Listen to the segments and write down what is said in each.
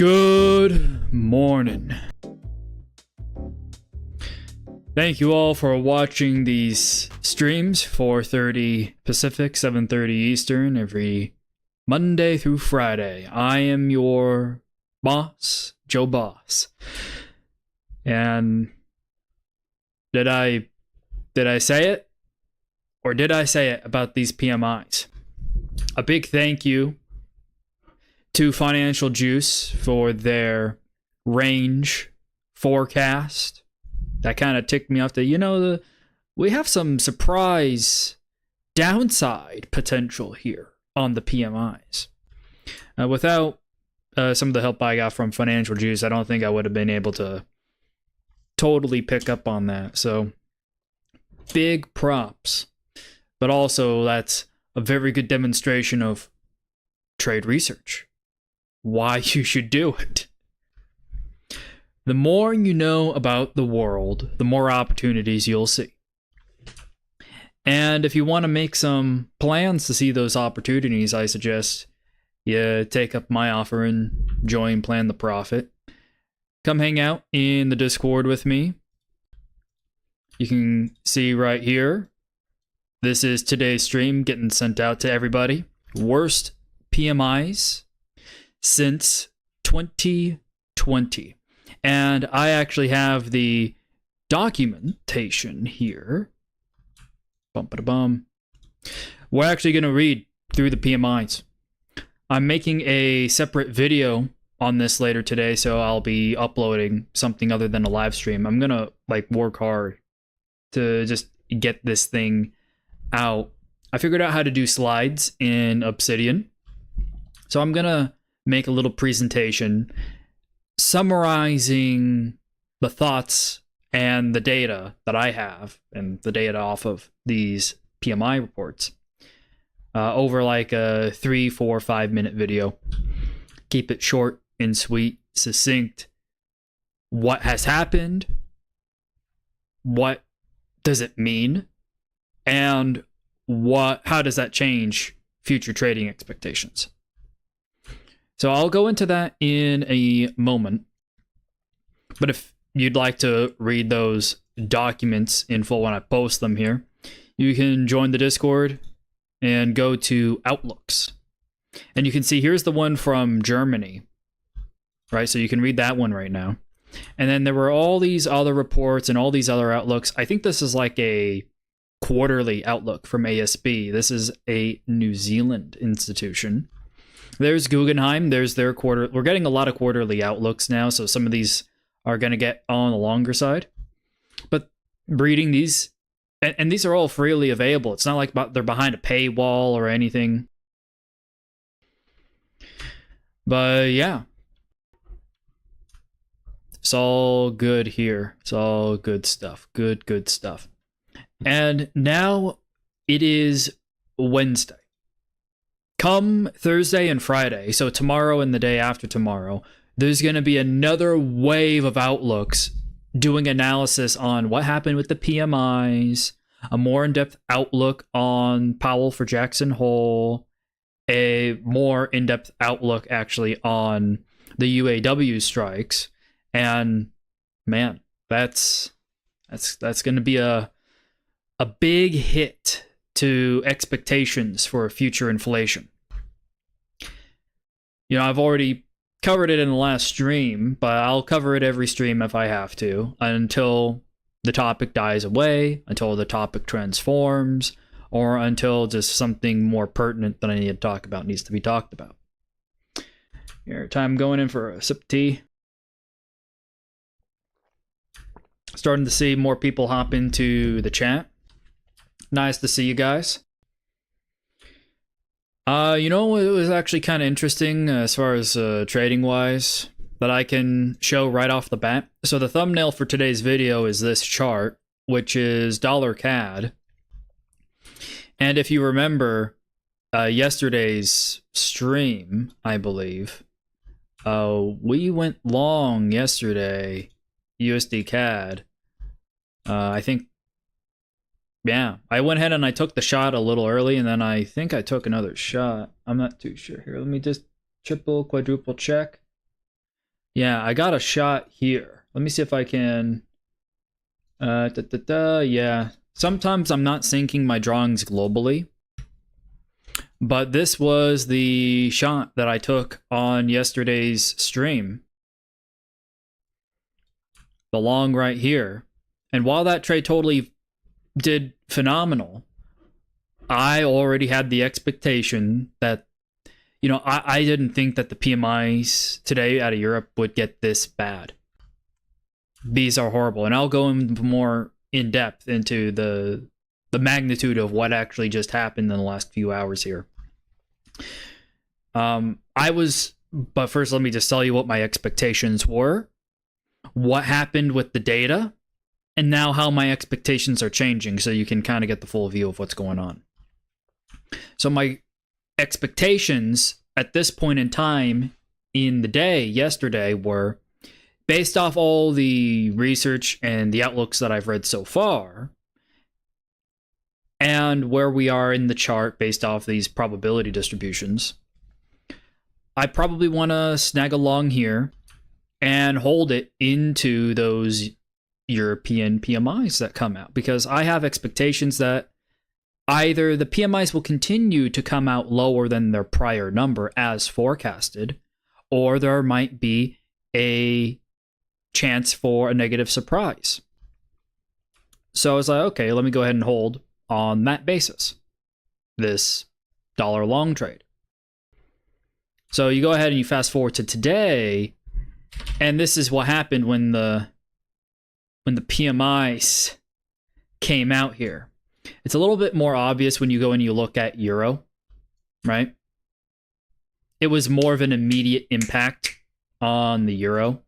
Good morning. Thank you all for watching these streams, 4:30 Pacific, 7:30 Eastern, every Monday through Friday. I am your boss, Joe Boss. And did I say it? Or did I say it about these PMIs? A big thank you to Financial Juice for their range forecast. That kind of ticked me off that, we have some surprise downside potential here on the PMIs. Without some of the help I got from Financial Juice, I don't think I would have been able to totally pick up on that. So, big props. But also, that's a very good demonstration of trade research. Why you should do it. The more you know about the world, the more opportunities you'll see. And if you want to make some plans to see those opportunities, I suggest you take up my offer and join Plan the Profit. Come hang out in the Discord with me. You can see right here. This is today's stream getting sent out to everybody. Worst PMIs since 2020. And I actually have the documentation here. Bum-ba-da-bum. We're actually going to read through the PMIs. I'm making a separate video on this later today, so I'll be uploading something other than a live stream. I'm going to work hard to just get this thing out. I figured out how to do slides in Obsidian. So I'm going to make a little presentation summarizing the thoughts and the data that I have and the data off of these PMI reports over a 3, 4, 5 minute video. Keep it short and sweet, succinct. What has happened? What does it mean? And how does that change future trading expectations? So I'll go into that in a moment. But if you'd like to read those documents in full when I post them here, you can join the Discord and go to Outlooks. And you can see here's the one from Germany, right? So you can read that one right now. And then there were all these other reports and all these other outlooks. I think this is like a quarterly outlook from ASB. This is a New Zealand institution. There's Guggenheim. There's their quarter. We're getting a lot of quarterly outlooks now, so some of these are going to get on the longer side. But reading these, and these are all freely available. It's not like they're behind a paywall or anything. But yeah, it's all good here. It's all good stuff. Good stuff. And now it is Wednesday. Come Thursday and Friday, so tomorrow and the day after tomorrow, there's going to be another wave of outlooks doing analysis on what happened with the PMIs, a more in-depth outlook on Powell for Jackson Hole, a more in-depth outlook actually on the UAW strikes, and man, that's going to be a big hit to expectations for future inflation. I've already covered it in the last stream, but I'll cover it every stream if I have to until the topic dies away, until the topic transforms, or until just something more pertinent that I need to talk about needs to be talked about. Here, time going in for a sip of tea. Starting to see more people hop into the chat. Nice to see you guys. It was actually kind of interesting as far as trading wise that I can show right off the bat. So the thumbnail for today's video is this chart, which is dollar CAD. And if you remember yesterday's stream, I believe, we went long yesterday, USD CAD. I think, yeah, I went ahead and I took the shot a little early, and then I think I took another shot. I'm not too sure here. Let me just triple, quadruple check. Yeah, I got a shot here. Let me see if I can. Yeah. Sometimes I'm not syncing my drawings globally, but this was the shot that I took on yesterday's stream. The long right here. And while that trade totally did phenomenal, I already had the expectation that, you know, I didn't think that the PMIs today out of Europe would get this bad. These are horrible. And I'll go into more in depth into the magnitude of what actually just happened in the last few hours here. But first let me just tell you what my expectations were, what happened with the data, and now how my expectations are changing so you can kind of get the full view of what's going on. So my expectations at this point in time in the day yesterday were, based off all the research and the outlooks that I've read so far, and where we are in the chart based off these probability distributions, I probably want to snag along here and hold it into those European PMIs that come out, because I have expectations that either the PMIs will continue to come out lower than their prior number as forecasted, or there might be a chance for a negative surprise. So I was like, okay, let me go ahead and hold on that basis, this dollar long trade. So you go ahead and you fast forward to today, and this is what happened when the PMIs came out here. It's a little bit more obvious when you go and you look at Euro, right? It was more of an immediate impact on the Euro.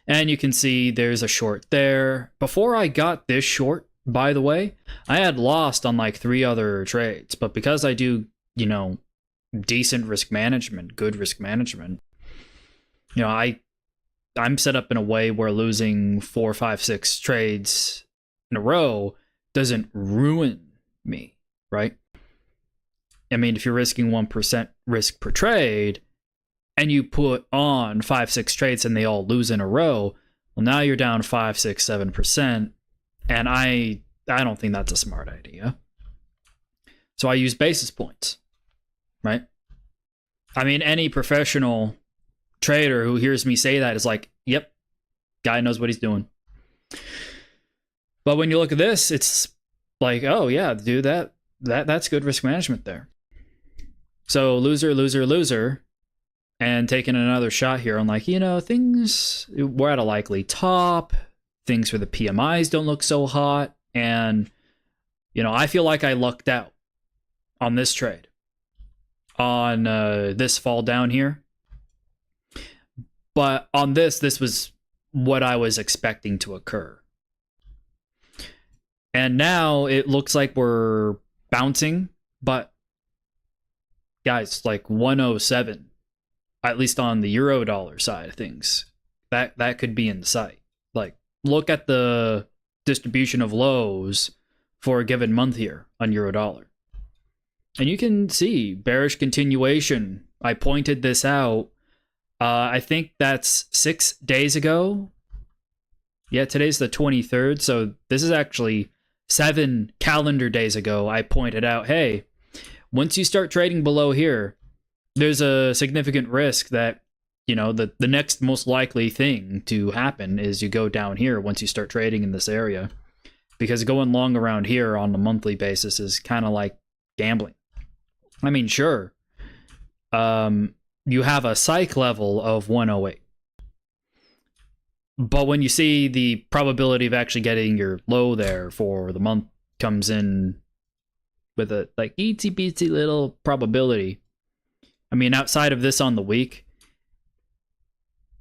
And you can see there's a short there. Before I got this short, by the way, I had lost on like 3 other trades. But because I do, you know, decent risk management, good risk management, you know, I'm set up in a way where losing 4, 5, 6 trades in a row doesn't ruin me, right? I mean, if you're risking 1% risk per trade and you put on 5, 6 trades and they all lose in a row, well, now you're down 5, 6, 7%. And I don't think that's a smart idea. So I use basis points, right? I mean, any professional trader who hears me say that is like, yep, guy knows what he's doing. But when you look at this, it's like, oh yeah, dude, that's good risk management there. So loser, loser, loser, and taking another shot here on, like, you know, things, we're at a likely top, things for the PMIs don't look so hot, and, you know, I feel like I lucked out on this trade, on this fall down here. But on this was what I was expecting to occur. And now it looks like we're bouncing, but guys, like 107, at least on the euro dollar side of things, that could be in sight. Like, look at the distribution of lows for a given month here on euro dollar. And you can see bearish continuation. I pointed this out. I think that's 6 days ago. Yeah, today's the 23rd, so this is actually 7 calendar days ago. I pointed out, hey, once you start trading below here, there's a significant risk that, you know, the next most likely thing to happen is you go down here once you start trading in this area. Because going long around here on a monthly basis is kind of like gambling. I mean, sure, you have a psych level of 108. But when you see the probability of actually getting your low there for the month comes in with a like itsy bitsy little probability. I mean, outside of this on the week,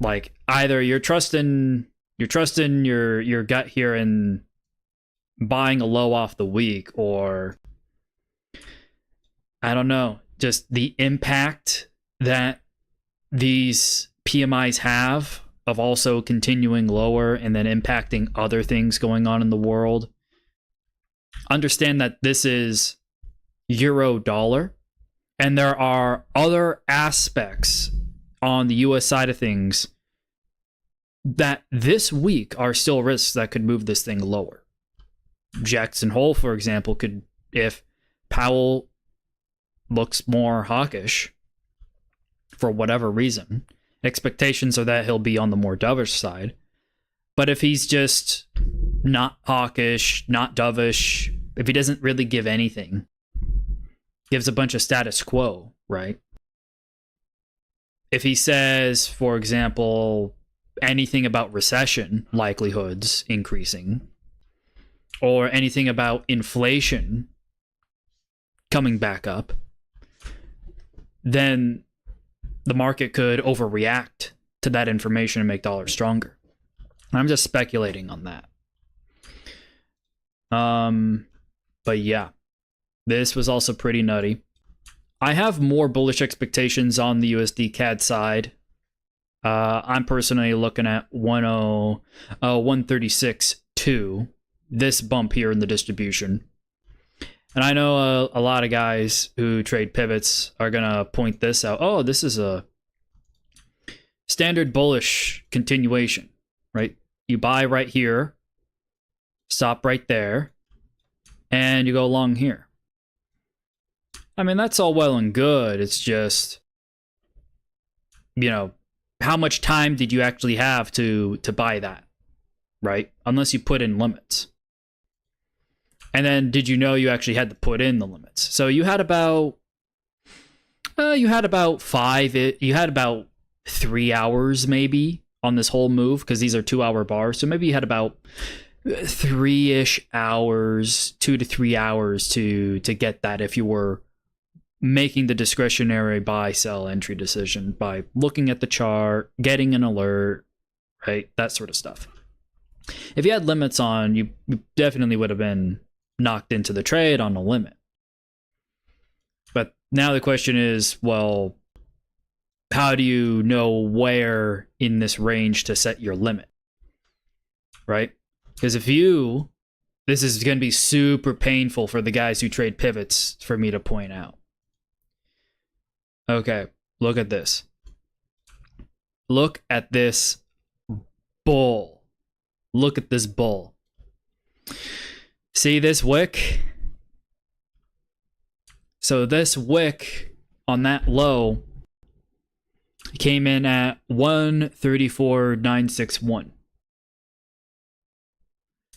like, either you're trusting your gut here and buying a low off the week, or I don't know, just the impact that these PMIs have of also continuing lower and then impacting other things going on in the world. Understand that this is euro dollar, and there are other aspects on the US side of things that this week are still risks that could move this thing lower. Jackson Hole, for example, could, if Powell looks more hawkish for whatever reason, expectations are that he'll be on the more dovish side. But if he's just not hawkish, not dovish, if he doesn't really give anything, gives a bunch of status quo, right? If he says, for example, anything about recession likelihoods increasing, or anything about inflation coming back up, then the market could overreact to that information and make dollars stronger. I'm just speculating on that. But yeah, this was also pretty nutty. I have more bullish expectations on the USD CAD side. I'm personally looking at 136.2, this bump here in the distribution. And I know a lot of guys who trade pivots are going to point this out. Oh, this is a standard bullish continuation, right? You buy right here, stop right there, and you go long here. I mean, that's all well and good. It's just, you know, how much time did you actually have to buy that, right? Unless you put in limits. And then did you know you actually had to put in the limits? So you had about 3 hours maybe on this whole move, because these are 2-hour bars. So maybe you had about 3-ish hours, 2 to 3 hours to get that if you were making the discretionary buy sell entry decision by looking at the chart, getting an alert, right? That sort of stuff. If you had limits on, you definitely would have been knocked into the trade on a limit. But now the question is, well, how do you know where in this range to set your limit, right? Because this is going to be super painful for the guys who trade pivots for me to point out. Okay, look at this. Look at this bull. Look at this bull. See this wick? So this wick on that low came in at 134.961.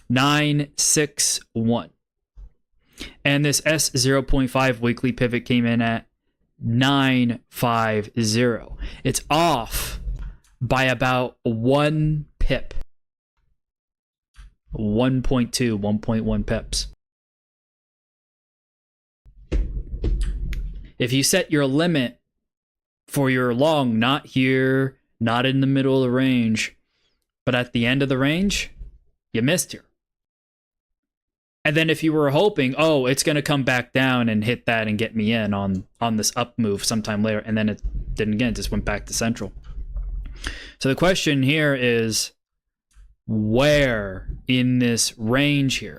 961. And this S0.5 weekly pivot came in at 950. It's off by about 1 pip. 1.2, 1.1 pips. If you set your limit for your long, not here, not in the middle of the range, but at the end of the range, you missed here. And then if you were hoping, oh, it's going to come back down and hit that and get me in on this up move sometime later, and then it didn't again, it just went back to central. So the question here is, where in this range here?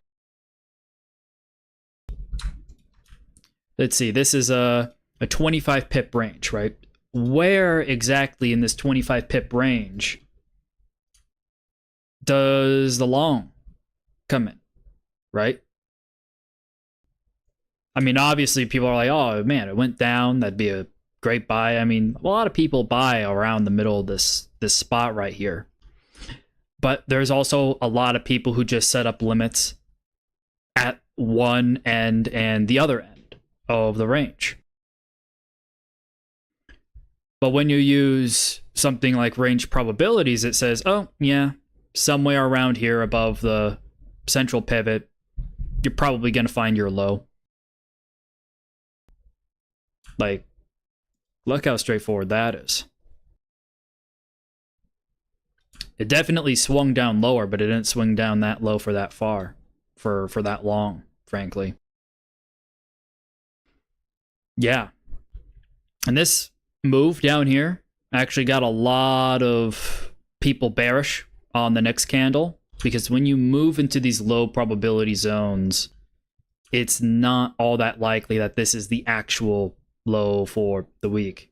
Let's see, this is a 25 pip range, right? Where exactly in this 25 pip range does the long come in, right? I mean, obviously people are like, oh man, it went down, that'd be a great buy. I mean, a lot of people buy around the middle of this spot right here. But there's also a lot of people who just set up limits at one end and the other end of the range. But when you use something like range probabilities, it says, oh, yeah, somewhere around here above the central pivot, you're probably going to find your low. Like, look how straightforward that is. It definitely swung down lower, but it didn't swing down that low for that far, for that long, frankly. Yeah. And this move down here actually got a lot of people bearish on the next candle, because when you move into these low probability zones, it's not all that likely that this is the actual low for the week.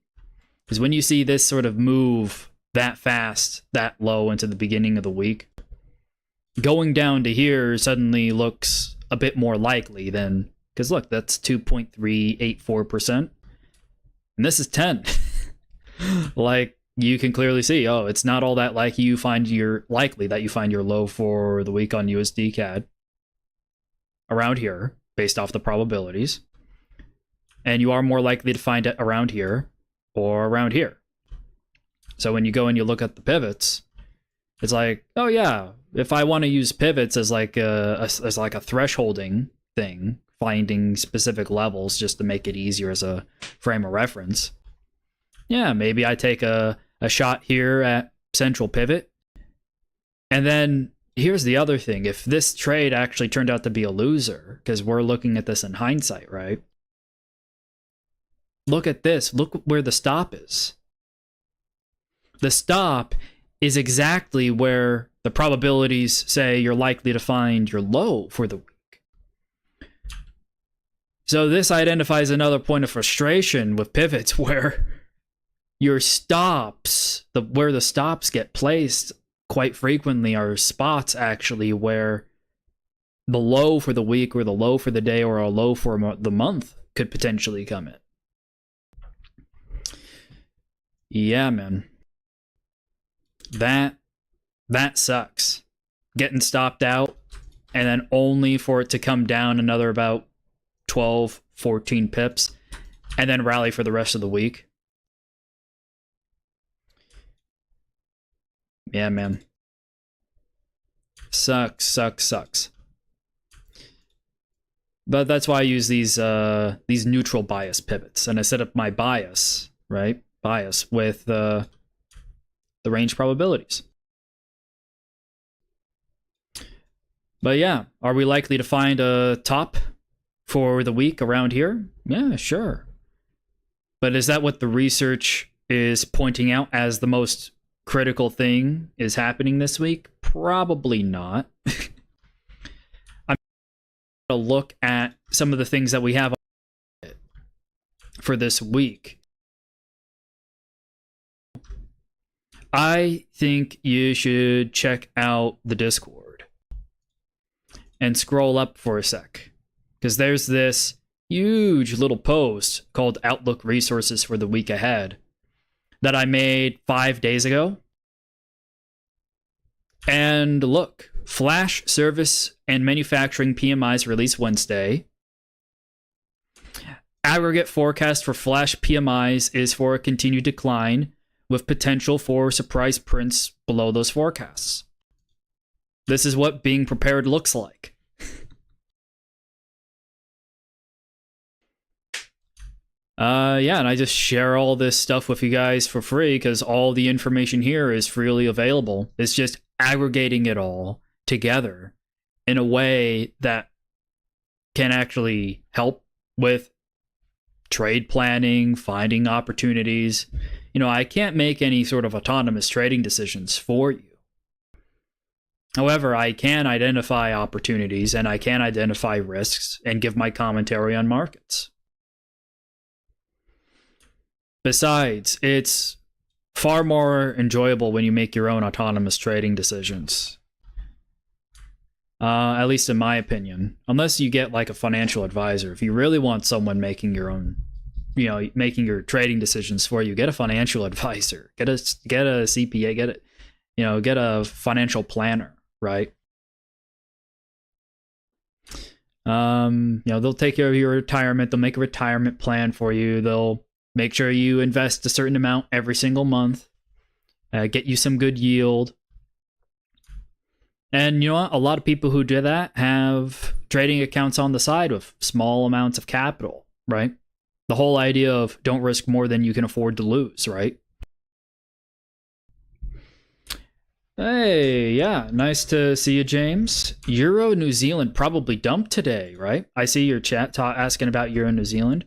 Because when you see this sort of move that fast, that low into the beginning of the week, going down to here suddenly looks a bit more likely than, because look, that's 2.384%. And this is 10. Like, you can clearly see, oh, it's not all that likely you find your low for the week on USD CAD around here, based off the probabilities. And you are more likely to find it around here or around here. So when you go and you look at the pivots, it's like, oh yeah, if I want to use pivots as like a thresholding thing, finding specific levels just to make it easier as a frame of reference, yeah, maybe I take a shot here at central pivot. And then here's the other thing. If this trade actually turned out to be a loser, because we're looking at this in hindsight, right? Look at this. Look where the stop is. The stop is exactly where the probabilities say you're likely to find your low for the week. So this identifies another point of frustration with pivots where your stops, where the stops get placed quite frequently are spots actually where the low for the week or the low for the day or a low for the month could potentially come in. Yeah, man. That sucks. Getting stopped out and then only for it to come down another about 12, 14 pips and then rally for the rest of the week. Yeah, man. Sucks. But that's why I use these neutral bias pivots, and I set up my bias, right? Bias with the range probabilities. But yeah, are we likely to find a top for the week around here? Yeah, sure. But is that what the research is pointing out as the most critical thing is happening this week? Probably not. I'm going to look at some of the things that we have for this week. I think you should check out the Discord and scroll up for a sec, because there's this huge little post called Outlook Resources for the Week Ahead that I made 5 days ago. And look, Flash Service and Manufacturing PMIs release Wednesday. Aggregate forecast for Flash PMIs is for a continued decline with potential for surprise prints below those forecasts. This is what being prepared looks like. Yeah, and I just share all this stuff with you guys for free because all the information here is freely available. It's just aggregating it all together in a way that can actually help with trade planning, finding opportunities. You know, I can't make any sort of autonomous trading decisions for you. However, I can identify opportunities and I can identify risks and give my commentary on markets. Besides, it's far more enjoyable when you make your own autonomous trading decisions. At least in my opinion. Unless you get like a financial advisor. If you really want someone making your own, you know, making your trading decisions for you, get a financial advisor. Get a CPA, get a financial planner, right? They'll take care of your retirement, they'll make a retirement plan for you, they'll make sure you invest a certain amount every single month, get you some good yield. And you know what? A lot of people who do that have trading accounts on the side with small amounts of capital, right? The whole idea of don't risk more than you can afford to lose, right? Hey, yeah, nice to see you, James. Euro New Zealand probably dumped today, right? I see your chat asking about Euro New Zealand.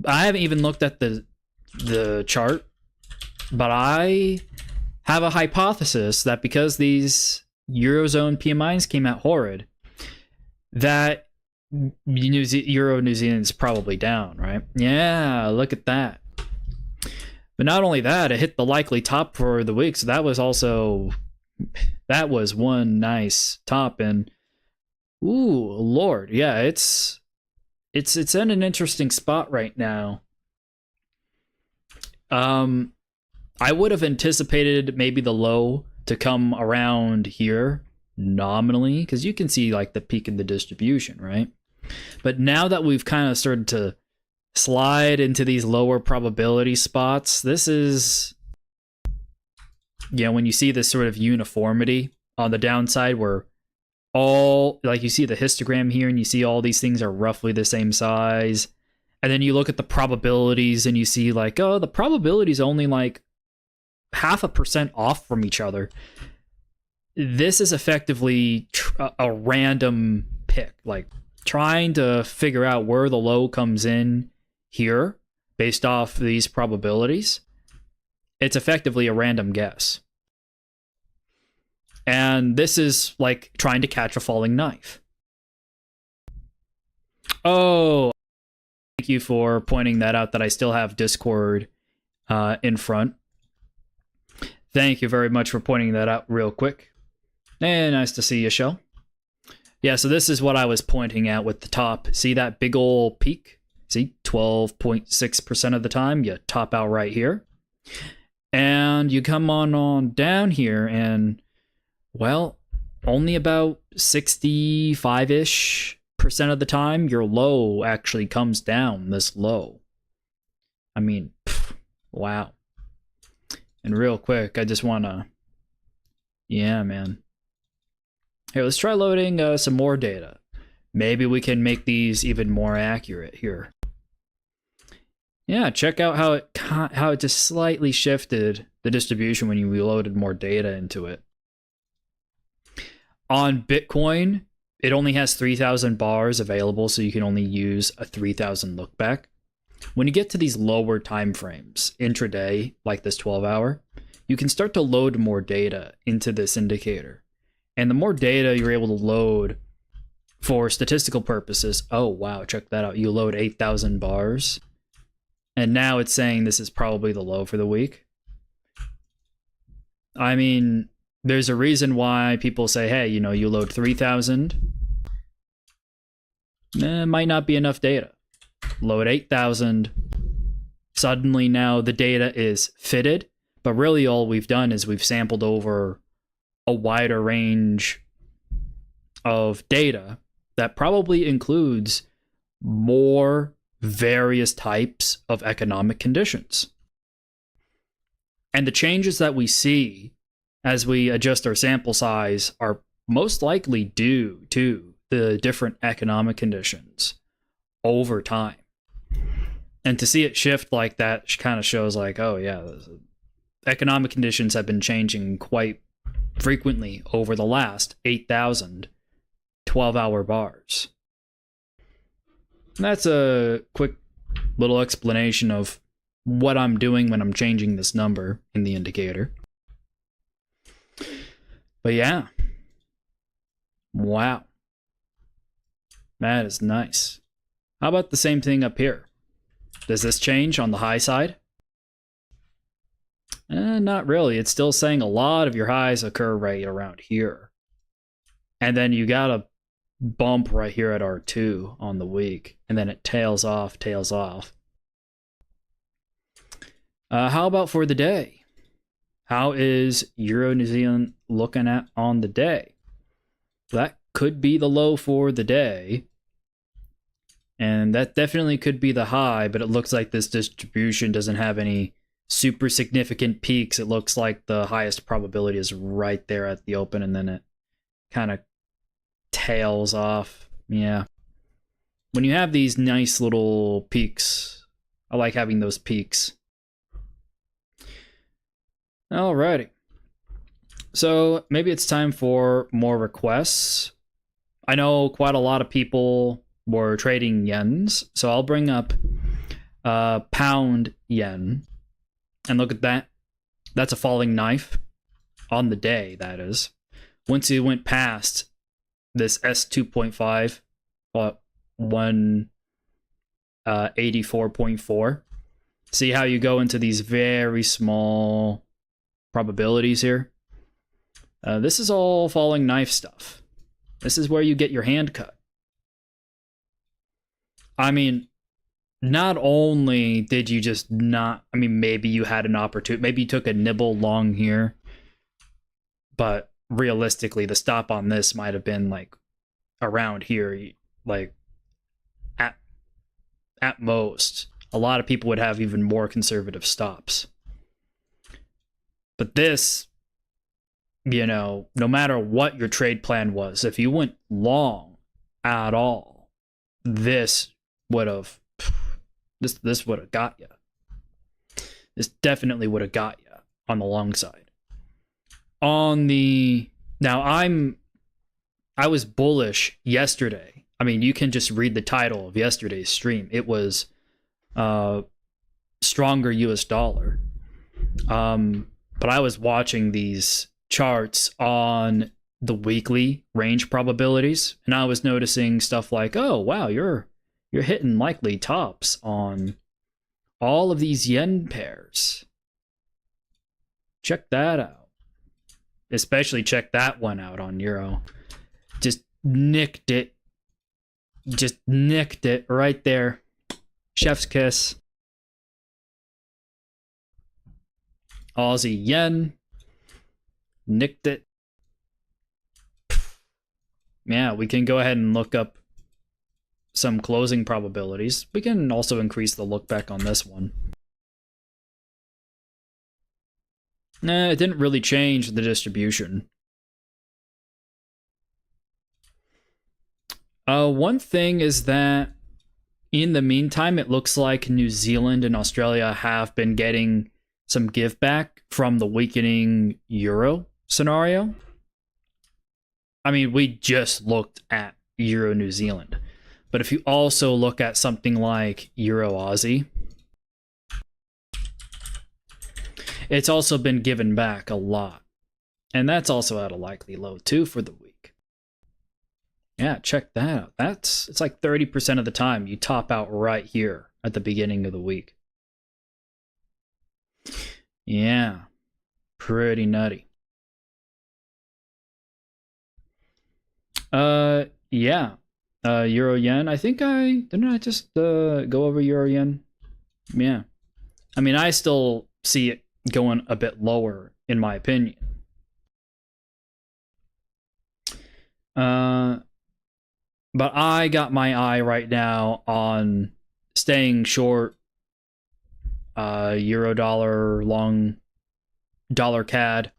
I haven't even looked at the chart, but I have a hypothesis that because these Eurozone PMIs came out horrid, that Euro New Zealand's probably down, right? Yeah, look at that. But not only that, it hit the likely top for the week. So that was one nice top. And ooh, Lord, yeah, it's in an interesting spot right now. I would have anticipated maybe the low to come around here nominally, because you can see like the peak in the distribution, right? But now that we've kind of started to slide into these lower probability spots, this is, when you see this sort of uniformity on the downside where all, like, you see the histogram here and you see all these things are roughly the same size, and then you look at the probabilities and you see like, oh, the probability is only like 0.5% off from each other. This is effectively a random pick, like trying to figure out where the low comes in here based off these probabilities. It's effectively a random guess. And this is like trying to catch a falling knife. Oh, thank you for pointing that out, that I still have Discord in front. Thank you very much for pointing that out real quick. And nice to see you, Shell. Yeah, so this is what I was pointing at with the top. See that big ol' peak? See, 12.6% of the time, you top out right here. And you come on down here and, well, only about 65-ish % of the time, your low actually comes down this low. I mean, wow. And real quick, I just want to, yeah, man. Here, let's try loading some more data. Maybe we can make these even more accurate here. Yeah, check out how it just slightly shifted the distribution when you reloaded more data into it. On Bitcoin, it only has 3,000 bars available, so you can only use a 3,000 look back. When you get to these lower time frames, intraday, like this 12-hour, you can start to load more data into this indicator. And the more data you're able to load for statistical purposes, oh wow, check that out. You load 8,000 bars. And now it's saying this is probably the low for the week. I mean, there's a reason why people say, hey, you load 3,000. Might not be enough data. Load 8,000. Suddenly now the data is fitted. But really all we've done is we've sampled over a wider range of data that probably includes more various types of economic conditions. And the changes that we see as we adjust our sample size are most likely due to the different economic conditions over time. And to see it shift like that kind of shows like, oh yeah, economic conditions have been changing quite frequently over the last 8,000 12-hour bars. And that's a quick little explanation of what I'm doing when I'm changing this number in the indicator. But yeah. Wow. That is nice. How about the same thing up here? Does this change on the high side? Not really. It's still saying a lot of your highs occur right around here. And then you got a bump right here at R2 on the week. And then it tails off. How about for the day? How is Euro New Zealand looking at on the day? That could be the low for the day. And that definitely could be the high, but it looks like this distribution doesn't have any super significant peaks. It looks like the highest probability is right there at the open, and then it kind of tails off. Yeah. When you have these nice little peaks, I like having those peaks. Alrighty. So maybe it's time for more requests. I know quite a lot of people were trading yens, so I'll bring up pound yen. And look at that. That's a falling knife on the day, that is. Once you went past this S2.5, 184.4, See how you go into these very small probabilities here? This is all falling knife stuff. This is where you get your hand cut. I mean, not only did you just not, I mean, maybe you had an opportunity, maybe you took a nibble long here, but realistically, the stop on this might have been like around here, like at most. A lot of people would have even more conservative stops. But this, you know, no matter what your trade plan was, if you went long at all, this would have this would have got you. This definitely would have got you on the long side. On the now I was bullish yesterday. I mean, you can just read the title of yesterday's stream. It was stronger US dollar. But I was watching these charts on the weekly range probabilities, and I was noticing stuff like, oh wow, you're hitting likely tops on all of these yen pairs. Check that out. Especially check that one out on euro. Just nicked it. Just nicked it right there. Chef's kiss. Aussie yen. Nicked it. Yeah, we can go ahead and look up some closing probabilities. We can also increase the look back on this one. Nah, it didn't really change the distribution. One thing is that in the meantime, it looks like New Zealand and Australia have been getting some give back from the weakening euro scenario. I mean, we just looked at Euro New Zealand. But if you also look at something like Euro Aussie, it's also been given back a lot. And that's also at a likely low too for the week. Yeah, check that out. It's like 30% of the time you top out right here at the beginning of the week. Yeah, pretty nutty. Yeah. Euro yen. I think didn't I just go over euro yen? Yeah. I mean, I still see it going a bit lower in my opinion. But I got my eye right now on staying short euro dollar, long dollar CAD.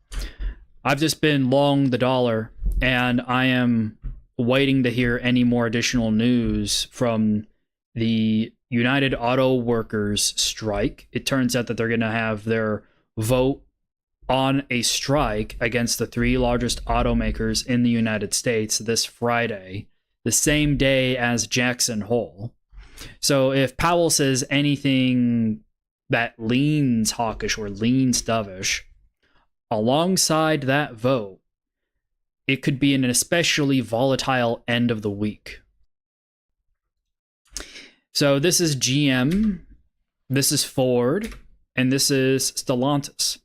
I've just been long the dollar, and I am waiting to hear any more additional news from the United Auto Workers strike. It turns out that they're going to have their vote on a strike against the 3 largest automakers in the United States this Friday, the same day as Jackson Hole. So if Powell says anything that leans hawkish or leans dovish, alongside that vote, it could be an especially volatile end of the week. So this is GM, this is Ford, and this is Stellantis.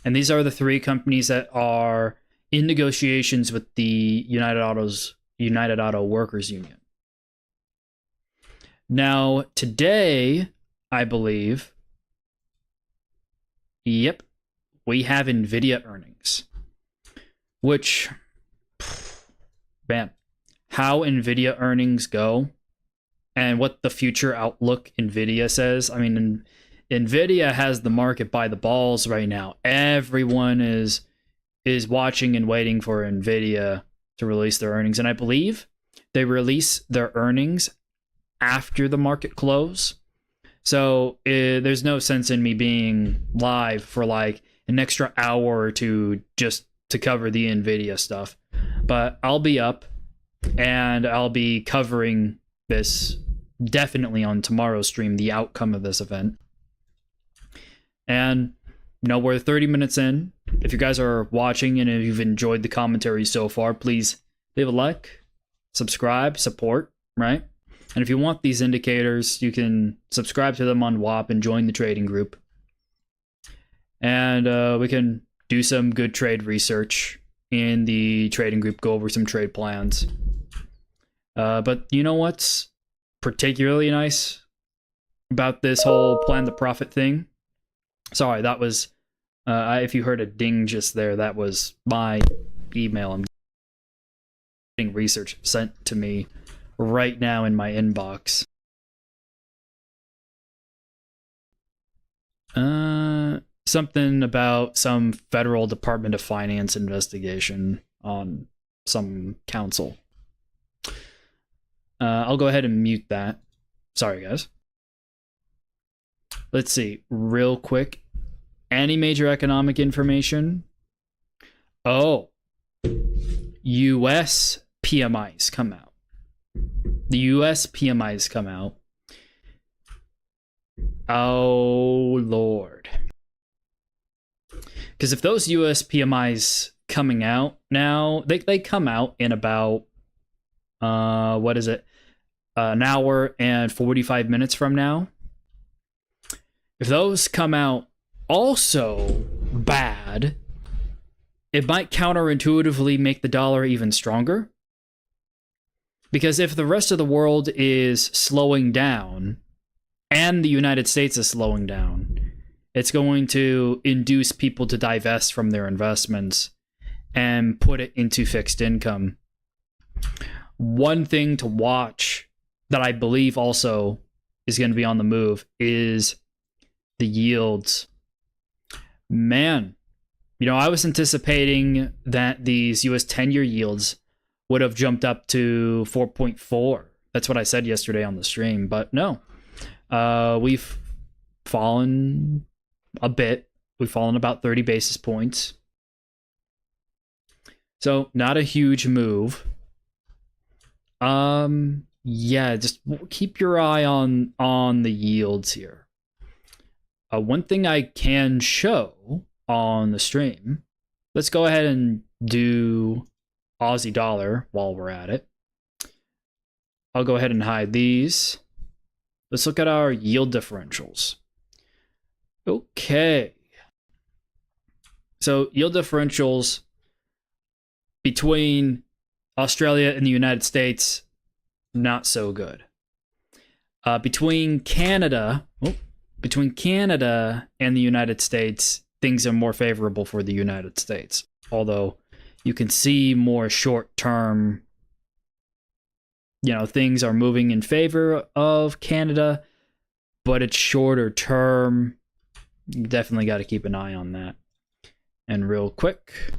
And these are the 3 companies that are in negotiations with the United Auto Workers Union. Now, today, I believe, yep, we have NVIDIA earnings, which, man, how NVIDIA earnings go and what the future outlook NVIDIA says. I mean, NVIDIA has the market by the balls right now. Everyone is watching and waiting for NVIDIA to release their earnings. And I believe they release their earnings after the market close. So there's no sense in me being live for like an extra hour or two just to cover the NVIDIA stuff. But I'll be up and I'll be covering this definitely on tomorrow's stream, the outcome of this event. And, you know, we're 30 minutes in. If you guys are watching and if you've enjoyed the commentary so far, please leave a like, subscribe, support, right? And if you want these indicators, you can subscribe to them on WAP and join the trading group. And we can do some good trade research in the trading group, go over some trade plans. But you know what's particularly nice about this whole plan the profit thing? Sorry, that was, if you heard a ding just there, that was my email. I'm getting research sent to me right now in my inbox. Something about some federal Department of Finance investigation on some council. I'll go ahead and mute that. Sorry, guys. Let's see, real quick. Any major economic information? Oh, US PMIs come out. The US PMIs come out. Oh, Lord. Because if those US PMIs coming out now, they come out in about, what is it? An hour and 45 minutes from now. If those come out also bad, it might counterintuitively make the dollar even stronger. Because if the rest of the world is slowing down and the United States is slowing down, it's going to induce people to divest from their investments and put it into fixed income. One thing to watch that I believe also is going to be on the move is the yields. Man, you know, I was anticipating that these US 10-year yields would have jumped up to 4.4. That's what I said yesterday on the stream, but no. We've fallen a bit. We've fallen about 30 basis points. So, not a huge move. Yeah, just keep your eye on the yields here. One thing I can show on the stream, let's go ahead and do Aussie dollar while we're at it. I'll go ahead and hide these. Let's look at our yield differentials. Okay. So yield differentials between Australia and the United States, not so good. Between Canada and the United States, things are more favorable for the United States. Although you can see more short-term, things are moving in favor of Canada, but it's shorter term. You definitely got to keep an eye on that. And real quick,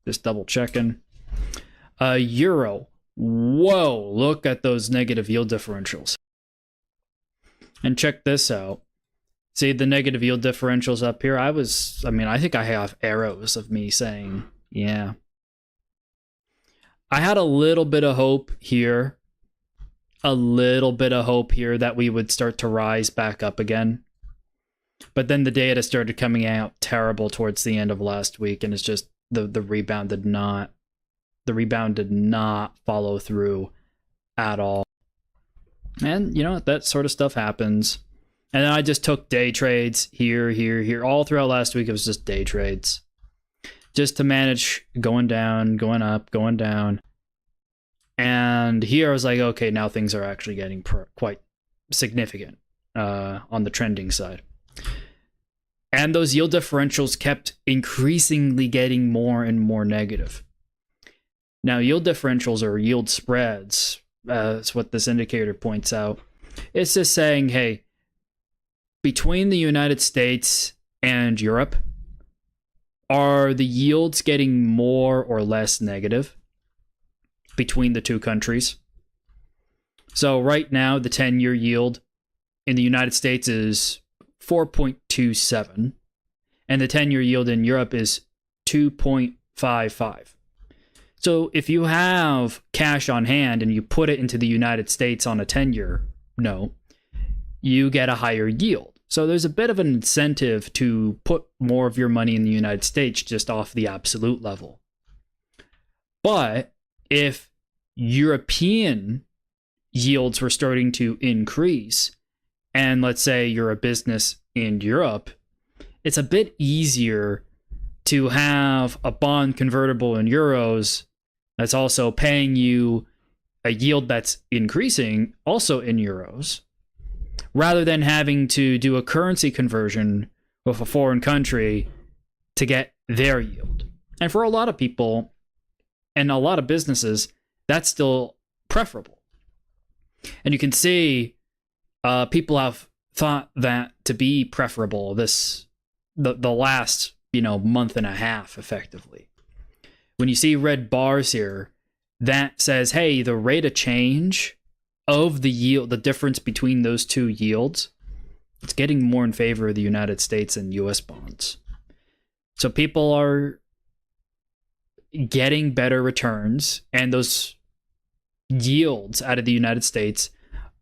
just double checking. Euro. Whoa, look at those negative yield differentials. And check this out. See the negative yield differentials up here? I think I have arrows of me saying, yeah. I had a little bit of hope here. That we would start to rise back up again. But then the data started coming out terrible towards the end of last week, and it's just the rebound did not follow through at all. And that sort of stuff happens. And then I just took day trades here. All throughout last week, it was just day trades. Just to manage going down, going up, going down. And here I was like, okay, now things are actually getting quite significant on the trending side. And those yield differentials kept increasingly getting more and more negative. Now, yield differentials or yield spreads, that's what this indicator points out. It's just saying, hey, between the United States and Europe, are the yields getting more or less negative between the two countries? So right now, the 10-year yield in the United States is 4.27, and the 10-year yield in Europe is 2.55. So if you have cash on hand and you put it into the United States on a 10-year note, you get a higher yield. So there's a bit of an incentive to put more of your money in the United States just off the absolute level. But if European yields were starting to increase, and let's say you're a business in Europe, it's a bit easier to have a bond convertible in euros that's also paying you a yield that's increasing also in euros, rather than having to do a currency conversion with a foreign country to get their yield. And for a lot of people and a lot of businesses, that's still preferable. And you can see people have thought that to be preferable the last month and a half, effectively. When you see red bars here, that says, hey, the rate of change of the yield, the difference between those two yields, it's getting more in favor of the United States and US bonds. So people are getting better returns, and those yields out of the United States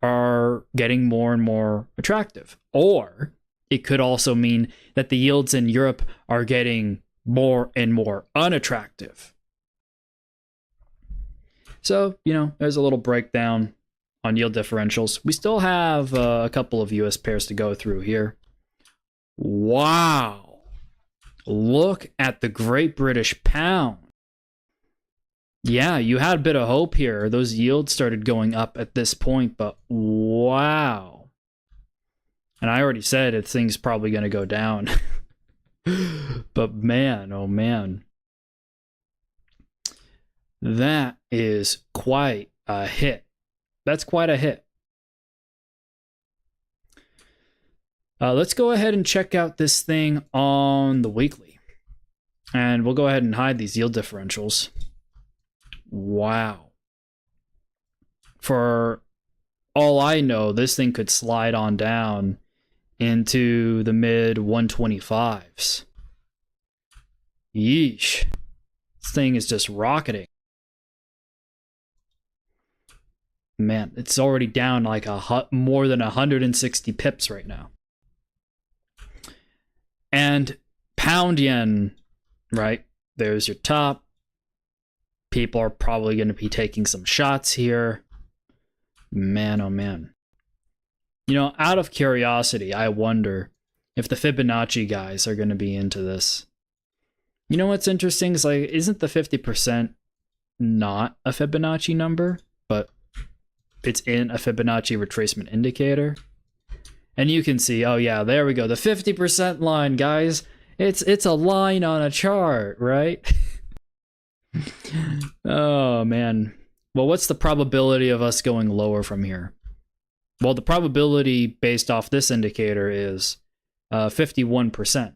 are getting more and more attractive. Or it could also mean that the yields in Europe are getting more and more unattractive. So, there's a little breakdown on yield differentials. We still have a couple of US pairs to go through here. Wow. Look at the Great British Pound. Yeah, you had a bit of hope here. Those yields started going up at this point, but wow. And I already said it, thing's probably going to go down. But man, oh man. That is quite a hit. That's quite a hit. Let's go ahead and check out this thing on the weekly. And we'll go ahead and hide these yield differentials. Wow. For all I know, this thing could slide on down into the mid 125s. Yeesh. This thing is just rocketing. Man, it's already down like more than 160 pips right now. And pound yen, right? There's your top. People are probably going to be taking some shots here. Man, oh man. Out of curiosity, I wonder if the Fibonacci guys are going to be into this. What's interesting is, like, isn't the 50% not a Fibonacci number, but it's in a Fibonacci retracement indicator? And you can see, oh yeah, there we go. The 50% line, guys. It's a line on a chart, right? Oh, man. Well, what's the probability of us going lower from here? Well, the probability based off this indicator is 51%.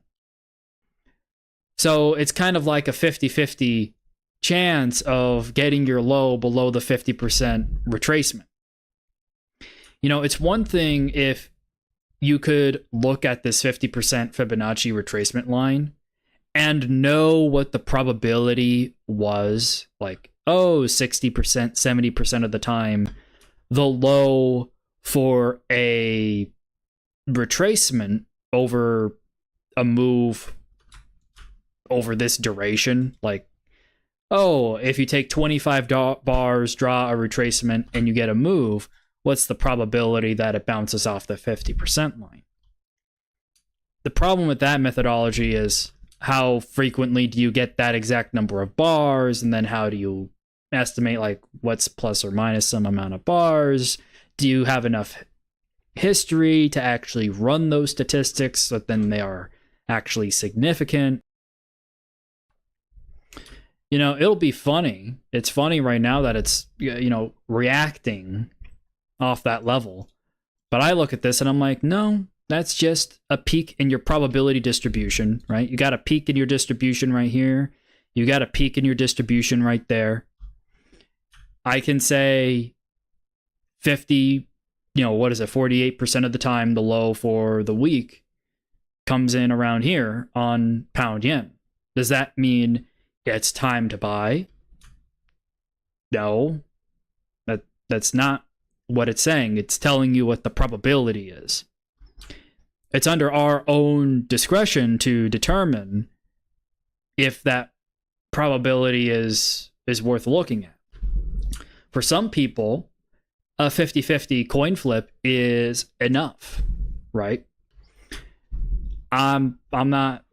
So it's kind of like a 50-50 chance of getting your low below the 50% retracement. It's one thing if you could look at this 50% Fibonacci retracement line and know what the probability was, like, 60%, 70% of the time, the low for a retracement over a move over this duration. Like, if you take 25 bars, draw a retracement, and you get a move, what's the probability that it bounces off the 50% line? The problem with that methodology is, how frequently do you get that exact number of bars, and then how do you estimate, like, what's plus or minus some amount of bars? Do you have enough history to actually run those statistics so that then they are actually significant? It'll be funny. It's funny right now that it's, reacting off that level. But I look at this and I'm like, no, that's just a peak in your probability distribution, right? You got a peak in your distribution right here. You got a peak in your distribution right there. I can say 50, 48% of the time the low for the week comes in around here on pound yen. Does that mean it's time to buy? No. That's not what it's saying. It's telling you what the probability is. It's under our own discretion to determine if that probability is worth looking at. For some people, a 50-50 coin flip is enough, right? I'm not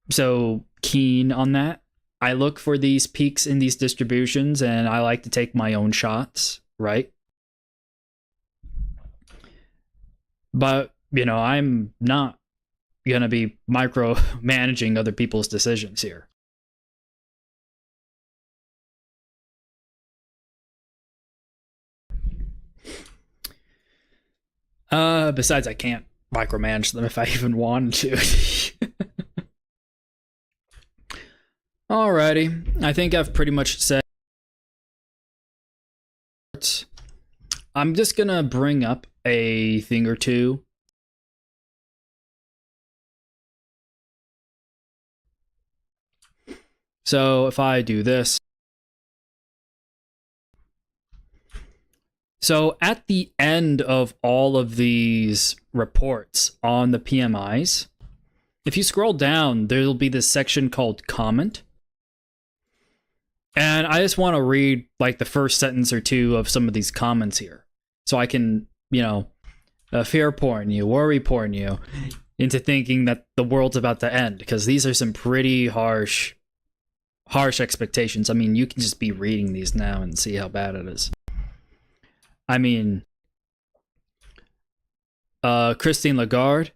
so keen on that. I look for these peaks in these distributions, and I like to take my own shots, right? But, I'm not going to be micromanaging other people's decisions here. Besides, I can't micromanage them if I even wanted to. Alrighty, I think I've pretty much said. I'm just gonna bring up a thing or two. So if I do this. So at the end of all of these reports on the PMIs, if you scroll down, there'll be this section called comment. And I just want to read like the first sentence or two of some of these comments here. So I can, fear porn you, worry porn you into thinking that the world's about to end. Because these are some pretty harsh expectations. I mean, you can just be reading these now and see how bad it is. I mean, Christine Lagarde,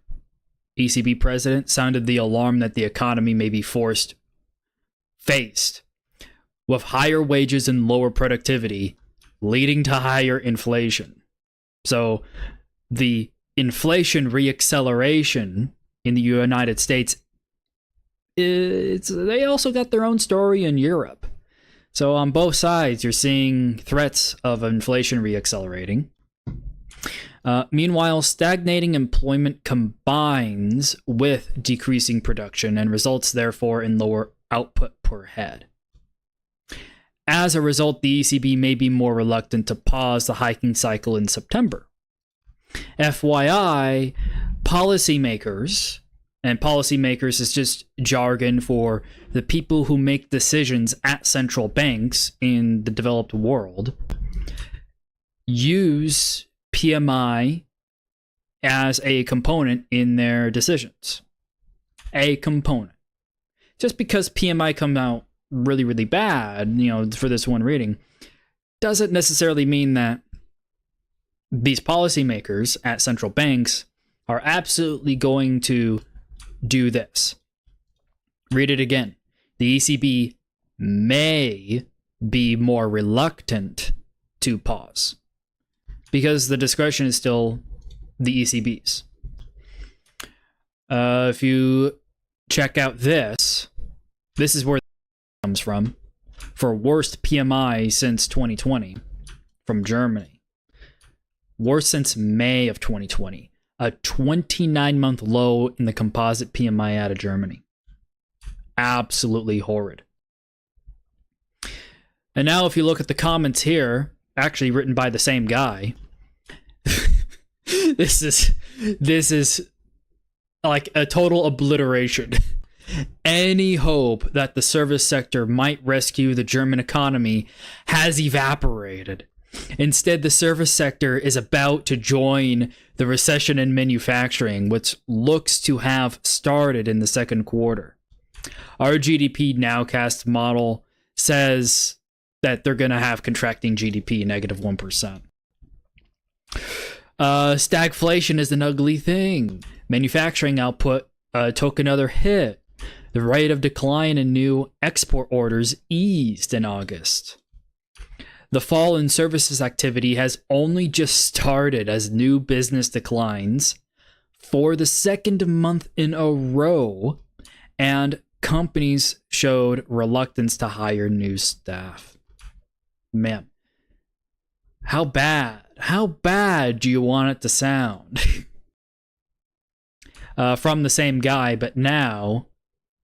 ECB president, sounded the alarm that the economy may be faced with higher wages and lower productivity, leading to higher inflation. So the inflation reacceleration in the United States, they also got their own story in Europe. So on both sides, you're seeing threats of inflation reaccelerating. Meanwhile, stagnating employment combines with decreasing production and results, therefore, in lower output per head. As a result, the ECB may be more reluctant to pause the hiking cycle in September. FYI, policymakers, and policymakers is just jargon for the people who make decisions at central banks in the developed world, use PMI as a component in their decisions. A component. Just because PMI come out really, really bad, for this one reading, doesn't necessarily mean that these policymakers at central banks are absolutely going to do this. Read it again. The ECB may be more reluctant to pause because the discretion is still the ECB's. If you check out this is where it comes from. For worst PMI since 2020 from Germany. Worst since May of 2020. A 29-month low in the composite PMI out of Germany. Absolutely horrid. And now if you look at the comments here, actually written by the same guy, this is like a total obliteration. Any hope that the service sector might rescue the German economy has evaporated. Instead, the service sector is about to join the recession in manufacturing, which looks to have started in the second quarter. Our GDP nowcast model says that they're going to have contracting GDP, negative 1%. Stagflation is an ugly thing. Manufacturing output took another hit. The rate of decline in new export orders eased in August. The fall in services activity has only just started as new business declines for the second month in a row, and companies showed reluctance to hire new staff. Man, how bad do you want it to sound? From the same guy, but now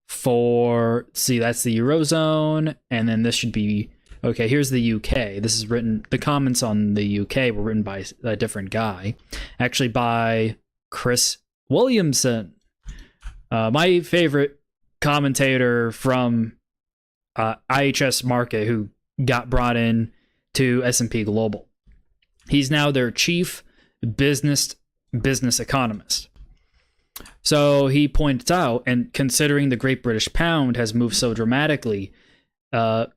that's the Eurozone, and then this should be, okay, here's the UK. This is written, the comments on the UK were written by a different guy, actually by Chris Williamson, my favorite commentator from IHS Markit, who got brought in to S&P Global. He's now their chief business economist. So he points out, and considering the Great British Pound has moved so dramatically on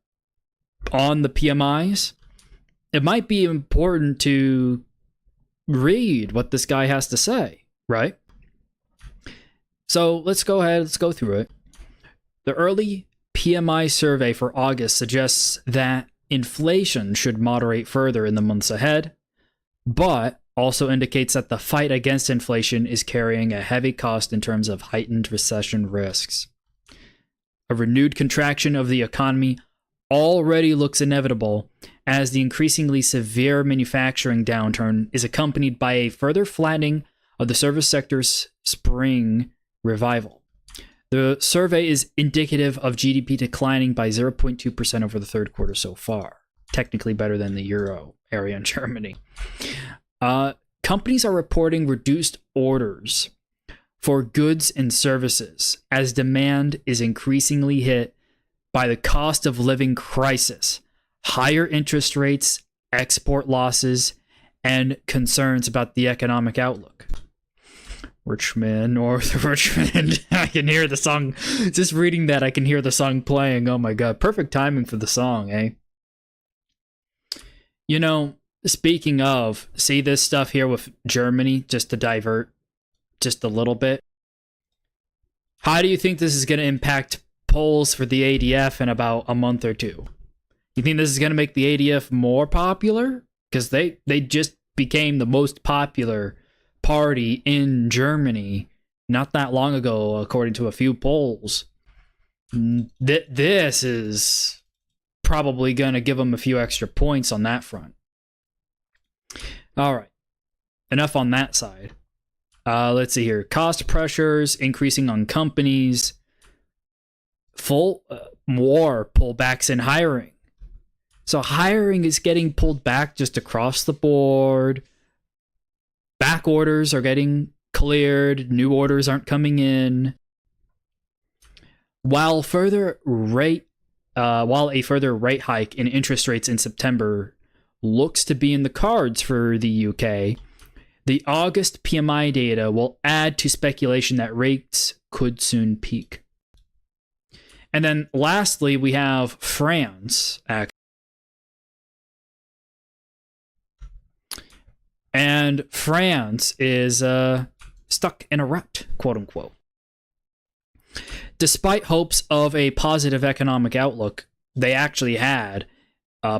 the PMIs, it might be important to read what this guy has to say, right? So let's go ahead, let's go through it. The early PMI survey for August suggests that inflation should moderate further in the months ahead, but also indicates that the fight against inflation is carrying a heavy cost in terms of heightened recession risks. A renewed contraction of the economy already looks inevitable, as the increasingly severe manufacturing downturn is accompanied by a further flattening of the service sector's spring revival. The survey is indicative of GDP declining by 0.2% over the third quarter so far, technically better than the Euro area in Germany. Companies are reporting reduced orders for goods and services as demand is increasingly hit by the cost of living crisis, higher interest rates, export losses, and concerns about the economic outlook. Richmond, North Richmond. I can hear the song. Just reading that, I can hear the song playing. Oh my god, perfect timing for the song, eh? You know, speaking of, see this stuff here with Germany, just to divert just a little bit. How do you think this is going to impact polls for the ADF in about a month or two? You think this is going to make the ADF more popular? Because they just became the most popular party in Germany not that long ago, according to a few polls. This is probably going to give them a few extra points on that front. All right. Enough on that side. Let's see here. Cost pressures increasing on companies. More pullbacks in hiring. So hiring is getting pulled back just across the board. Back orders are getting cleared. New orders aren't coming in. While a further rate hike in interest rates in September looks to be in the cards for the UK, the August PMI data will add to speculation that rates could soon peak. And then lastly, we have France. And France is stuck in a rut, quote unquote. Despite hopes of a positive economic outlook, they actually had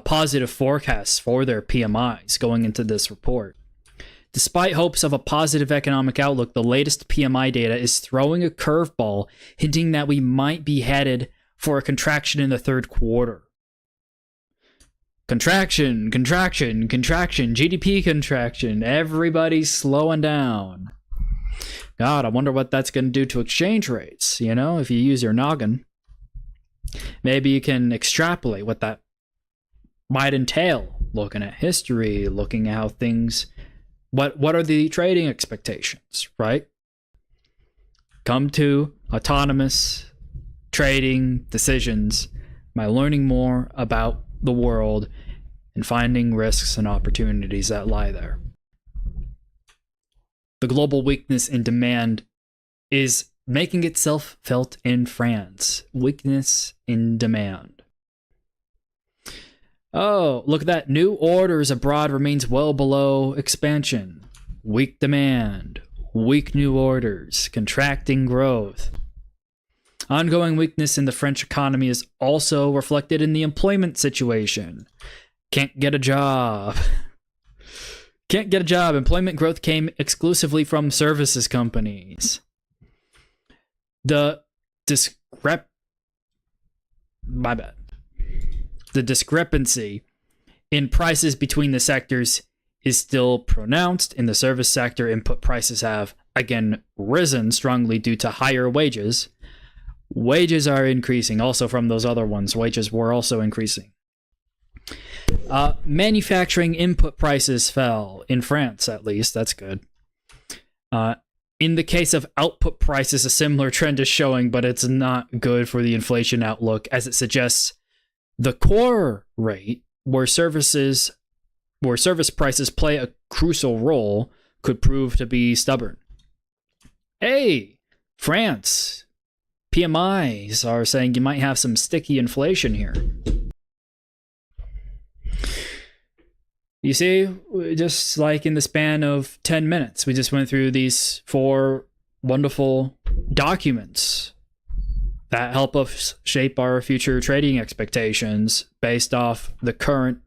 positive forecasts for their PMIs going into this report. Despite hopes of a positive economic outlook, the latest PMI data is throwing a curveball, hinting that we might be headed for a contraction in the third quarter. Contraction, GDP contraction. Everybody's slowing down. God, I wonder what that's going to do to exchange rates. You know, if you use your noggin, maybe you can extrapolate what that might entail. Looking at history, looking at how things, what are the trading expectations, right? Come to autonomous trading decisions by learning more about the world and finding risks and opportunities that lie there. The global weakness in demand is making itself felt in France. Weakness in demand. Oh, look at that. New orders abroad remains well below expansion. Weak demand. Weak new orders. Contracting growth. Ongoing weakness in the French economy is also reflected in the employment situation. Can't get a job. Can't get a job. Employment growth came exclusively from services companies. The discrepancy in prices between the sectors is still pronounced. In the service sector, input prices have again risen strongly due to higher wages. Wages are increasing also from those other ones. Wages were also increasing. Manufacturing input prices fell, in France at least. That's good. In the case of output prices, a similar trend is showing, but it's not good for the inflation outlook, as it suggests the core rate, where services where service prices play a crucial role, could prove to be stubborn. Hey, France, PMIs are saying you might have some sticky inflation here. You see, just like in the span of 10 minutes, we just went through these 4 wonderful documents that help us shape our future trading expectations based off the current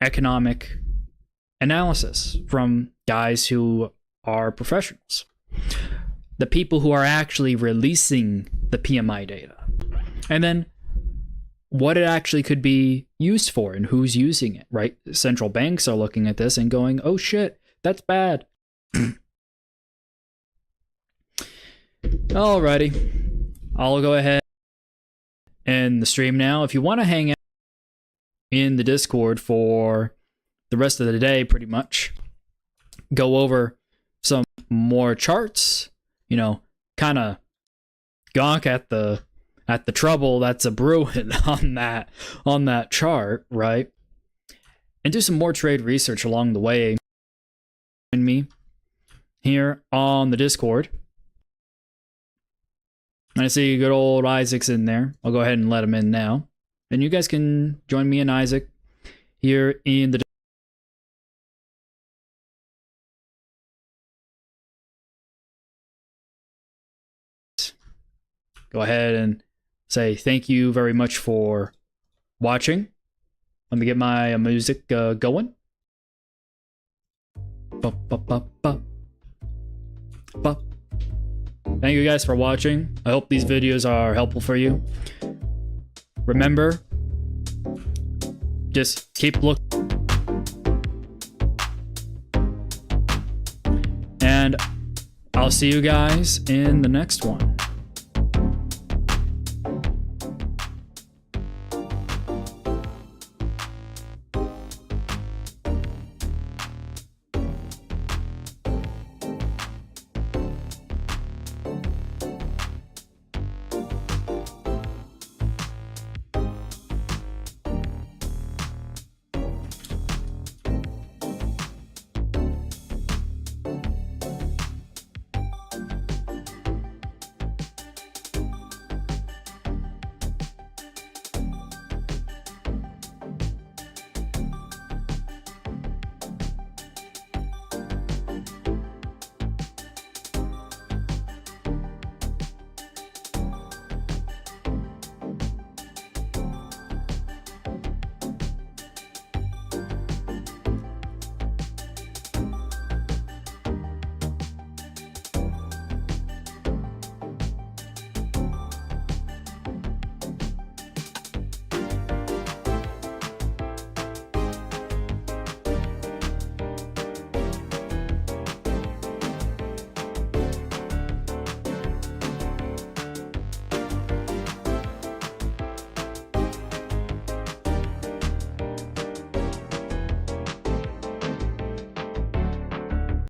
economic analysis from guys who are professionals. The people who are actually releasing the PMI data. And then what it actually could be used for and who's using it, right? Central banks are looking at this and going, oh shit, that's bad. Alrighty. I'll go ahead and the stream now. If you want to hang out in the Discord for the rest of the day, pretty much, go over some more charts, you know, kind of gawk at the trouble that's a brewing on that chart, right? And do some more trade research along the way. Join me here on the Discord. I see good old Isaac's in there. I'll go ahead and let him in now. And you guys can join me and Isaac here in the go ahead and say thank you very much for watching. Let me get my music going. Thank you guys for watching. I hope these videos are helpful for you. Remember, just keep looking. And I'll see you guys in the next one.